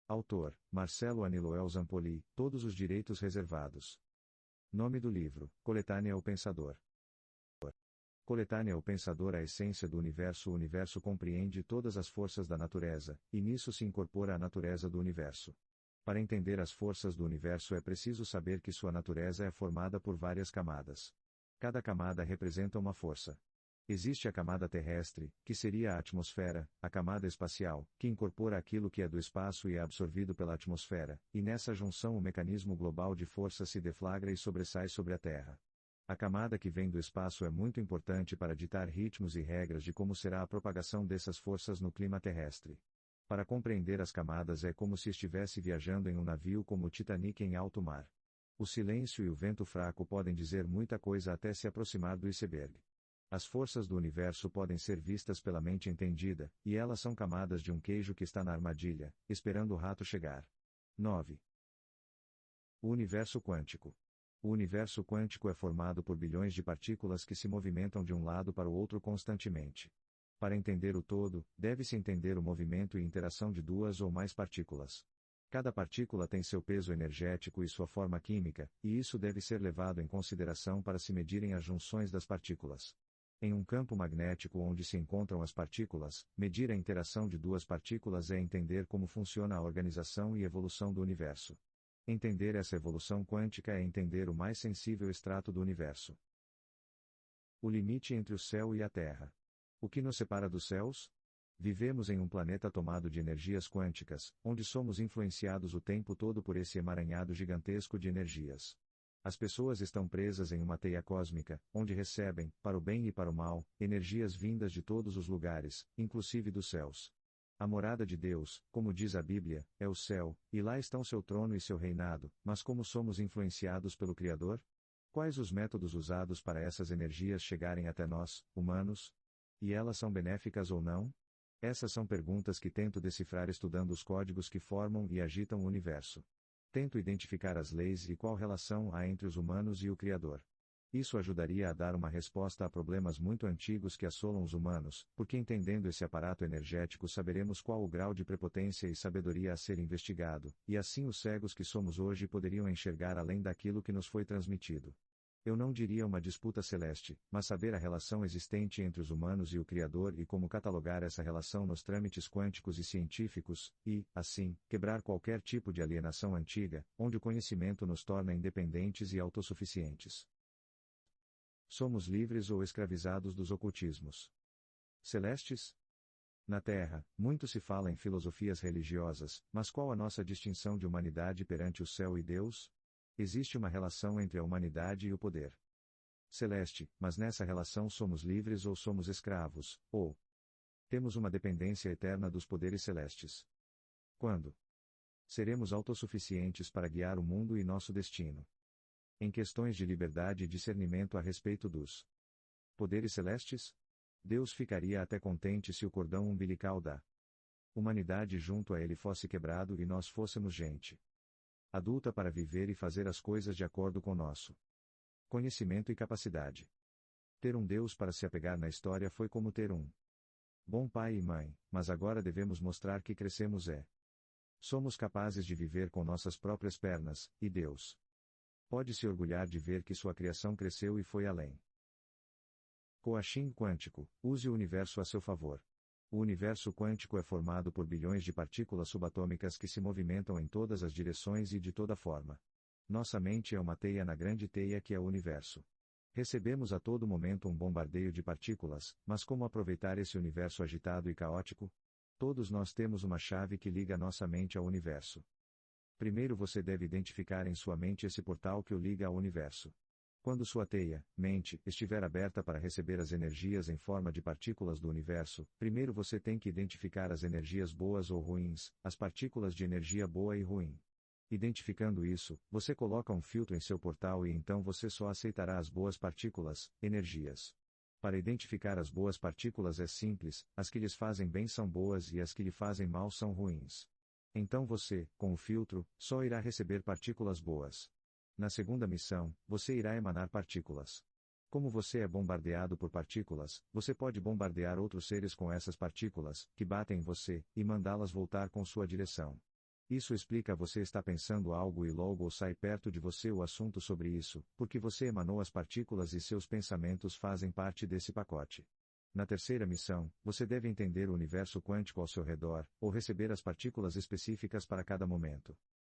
Autor, Marcelo Aniloel Zampoli, todos os direitos reservados. Nome do livro, Coletânea O Pensador. Coletânea O Pensador. A essência do universo. O universo compreende todas as forças da natureza, e nisso se incorpora a natureza do universo. Para entender as forças do universo é preciso saber que sua natureza é formada por várias camadas. Cada camada representa uma força. Existe a camada terrestre, que seria a atmosfera, a camada espacial, que incorpora aquilo que é do espaço e é absorvido pela atmosfera, e nessa junção o mecanismo global de força se deflagra e sobressai sobre a Terra. A camada que vem do espaço é muito importante para ditar ritmos e regras de como será a propagação dessas forças no clima terrestre. Para compreender as camadas é como se estivesse viajando em um navio como o Titanic em alto mar. O silêncio e o vento fraco podem dizer muita coisa até se aproximar do iceberg. As forças do universo podem ser vistas pela mente entendida, e elas são camadas de um queijo que está na armadilha, esperando o rato chegar. 9. O universo quântico. O universo quântico é formado por bilhões de partículas que se movimentam de um lado para o outro constantemente. Para entender o todo, deve-se entender o movimento e interação de duas ou mais partículas. Cada partícula tem seu peso energético e sua forma química, e isso deve ser levado em consideração para se medirem as junções das partículas. Em um campo magnético onde se encontram as partículas, medir a interação de duas partículas é entender como funciona a organização e evolução do universo. Entender essa evolução quântica é entender o mais sensível extrato do universo. O limite entre o céu e a Terra. O que nos separa dos céus? Vivemos em um planeta tomado de energias quânticas, onde somos influenciados o tempo todo por esse emaranhado gigantesco de energias. As pessoas estão presas em uma teia cósmica, onde recebem, para o bem e para o mal, energias vindas de todos os lugares, inclusive dos céus. A morada de Deus, como diz a Bíblia, é o céu, e lá estão seu trono e seu reinado, mas como somos influenciados pelo Criador? Quais os métodos usados para essas energias chegarem até nós, humanos? E elas são benéficas ou não? Essas são perguntas que tento decifrar estudando os códigos que formam e agitam o universo. Tento identificar as leis e qual relação há entre os humanos e o Criador. Isso ajudaria a dar uma resposta a problemas muito antigos que assolam os humanos, porque entendendo esse aparato energético saberemos qual o grau de prepotência e sabedoria a ser investigado, e assim os cegos que somos hoje poderiam enxergar além daquilo que nos foi transmitido. Eu não diria uma disputa celeste, mas saber a relação existente entre os humanos e o Criador e como catalogar essa relação nos trâmites quânticos e científicos, e, assim, quebrar qualquer tipo de alienação antiga, onde o conhecimento nos torna independentes e autossuficientes. Somos livres ou escravizados dos ocultismos celestes? Na Terra, muito se fala em filosofias religiosas, mas qual a nossa distinção de humanidade perante o céu e Deus? Existe uma relação entre a humanidade e o poder celeste, mas nessa relação somos livres ou somos escravos, ou temos uma dependência eterna dos poderes celestes. Quando seremos autossuficientes para guiar o mundo e nosso destino? Em questões de liberdade e discernimento a respeito dos poderes celestes? Deus ficaria até contente se o cordão umbilical da humanidade junto a ele fosse quebrado e nós fôssemos gente adulta para viver e fazer as coisas de acordo com nosso conhecimento e capacidade. Ter um Deus para se apegar na história foi como ter um bom pai e mãe, mas agora devemos mostrar que crescemos somos capazes de viver com nossas próprias pernas, e Deus pode se orgulhar de ver que sua criação cresceu e foi além. Coaching quântico, use o universo a seu favor. O universo quântico é formado por bilhões de partículas subatômicas que se movimentam em todas as direções e de toda forma. Nossa mente é uma teia na grande teia que é o universo. Recebemos a todo momento um bombardeio de partículas, mas como aproveitar esse universo agitado e caótico? Todos nós temos uma chave que liga nossa mente ao universo. Primeiro você deve identificar em sua mente esse portal que o liga ao universo. Quando sua teia, mente, estiver aberta para receber as energias em forma de partículas do universo, primeiro você tem que identificar as energias boas ou ruins, as partículas de energia boa e ruim. Identificando isso, você coloca um filtro em seu portal e então você só aceitará as boas partículas, energias. Para identificar as boas partículas é simples, as que lhes fazem bem são boas e as que lhe fazem mal são ruins. Então você, com o filtro, só irá receber partículas boas. Na segunda missão, você irá emanar partículas. Como você é bombardeado por partículas, você pode bombardear outros seres com essas partículas, que batem em você, e mandá-las voltar com sua direção. Isso explica você está pensando algo e logo sai perto de você o assunto sobre isso, porque você emanou as partículas e seus pensamentos fazem parte desse pacote. Na terceira missão, você deve entender o universo quântico ao seu redor, ou receber as partículas específicas para cada momento.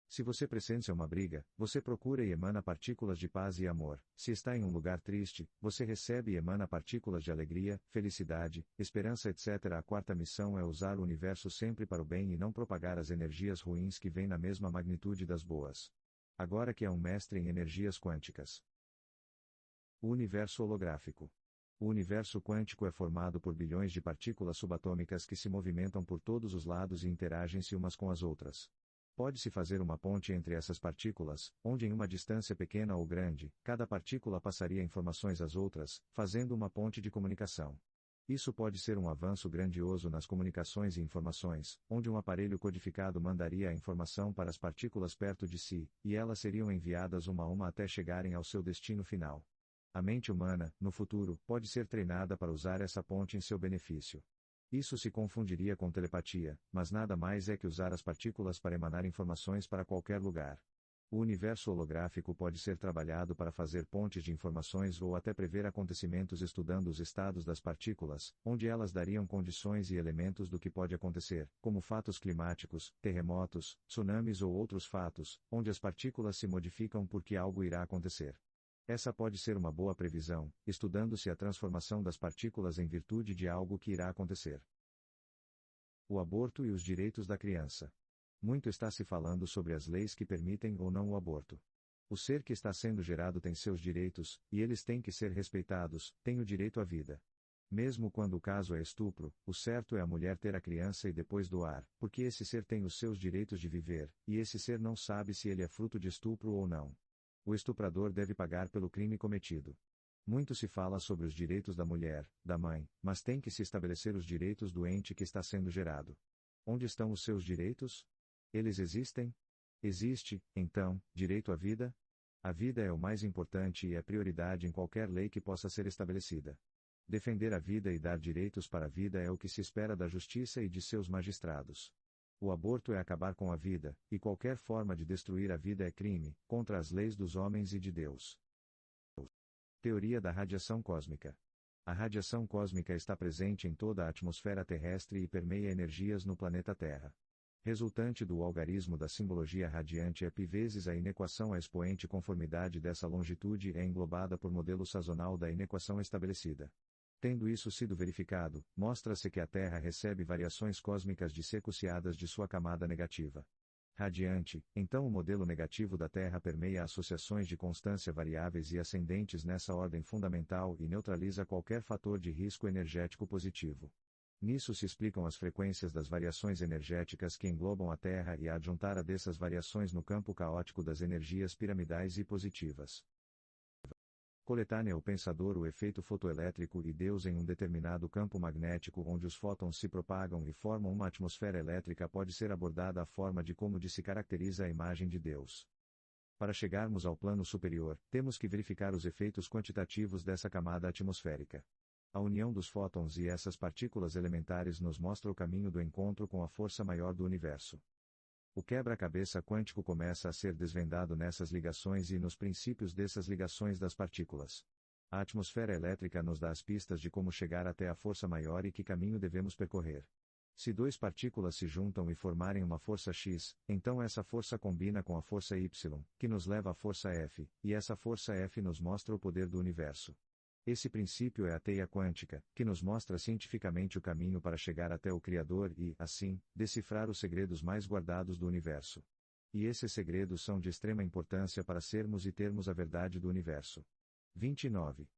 Se você presencia uma briga, você procura e emana partículas de paz e amor. Se está em um lugar triste, você recebe e emana partículas de alegria, felicidade, esperança, etc. A quarta missão é usar o universo sempre para o bem e não propagar as energias ruins que vêm na mesma magnitude das boas. Agora que é um mestre em energias quânticas. O universo holográfico. O universo quântico é formado por bilhões de partículas subatômicas que se movimentam por todos os lados e interagem-se umas com as outras. Pode-se fazer uma ponte entre essas partículas, onde em uma distância pequena ou grande, cada partícula passaria informações às outras, fazendo uma ponte de comunicação. Isso pode ser um avanço grandioso nas comunicações e informações, onde um aparelho codificado mandaria a informação para as partículas perto de si, e elas seriam enviadas uma a uma até chegarem ao seu destino final. A mente humana, no futuro, pode ser treinada para usar essa ponte em seu benefício. Isso se confundiria com telepatia, mas nada mais é que usar as partículas para emanar informações para qualquer lugar. O universo holográfico pode ser trabalhado para fazer pontes de informações ou até prever acontecimentos estudando os estados das partículas, onde elas dariam condições e elementos do que pode acontecer, como fatos climáticos, terremotos, tsunamis ou outros fatos, onde as partículas se modificam porque algo irá acontecer. Essa pode ser uma boa previsão, estudando-se a transformação das partículas em virtude de algo que irá acontecer. O aborto e os direitos da criança. Muito está se falando sobre as leis que permitem ou não o aborto. O ser que está sendo gerado tem seus direitos, e eles têm que ser respeitados, tem o direito à vida. Mesmo quando o caso é estupro, o certo é a mulher ter a criança e depois doar, porque esse ser tem os seus direitos de viver, e esse ser não sabe se ele é fruto de estupro ou não. O estuprador deve pagar pelo crime cometido. Muito se fala sobre os direitos da mulher, da mãe, mas tem que se estabelecer os direitos do ente que está sendo gerado. Onde estão os seus direitos? Eles existem? Existe, então, direito à vida? A vida é o mais importante e é prioridade em qualquer lei que possa ser estabelecida. Defender a vida e dar direitos para a vida é o que se espera da justiça e de seus magistrados. O aborto é acabar com a vida, e qualquer forma de destruir a vida é crime, contra as leis dos homens e de Deus. Teoria da radiação cósmica. A radiação cósmica está presente em toda a atmosfera terrestre e permeia energias no planeta Terra. Resultante do algarismo da simbologia radiante é π vezes a inequação, a expoente conformidade dessa longitude é englobada por modelo sazonal da inequação estabelecida. Tendo isso sido verificado, mostra-se que a Terra recebe variações cósmicas dissociadas de sua camada negativa. Radiante, então o modelo negativo da Terra permeia associações de constância variáveis e ascendentes nessa ordem fundamental e neutraliza qualquer fator de risco energético positivo. Nisso se explicam as frequências das variações energéticas que englobam a Terra e a adjuntada dessas variações no campo caótico das energias piramidais e positivas. Coletânea o pensador, o efeito fotoelétrico e Deus em um determinado campo magnético onde os fótons se propagam e formam uma atmosfera elétrica pode ser abordada a forma de como se caracteriza a imagem de Deus. Para chegarmos ao plano superior, temos que verificar os efeitos quantitativos dessa camada atmosférica. A união dos fótons e essas partículas elementares nos mostra o caminho do encontro com a força maior do universo. O quebra-cabeça quântico começa a ser desvendado nessas ligações e nos princípios dessas ligações das partículas. A atmosfera elétrica nos dá as pistas de como chegar até a força maior e que caminho devemos percorrer. Se duas partículas se juntam e formarem uma força X, então essa força combina com a força Y, que nos leva à força F, e essa força F nos mostra o poder do universo. Esse princípio é a teia quântica, que nos mostra cientificamente o caminho para chegar até o Criador e, assim, decifrar os segredos mais guardados do universo. E esses segredos são de extrema importância para sermos e termos a verdade do universo. 29.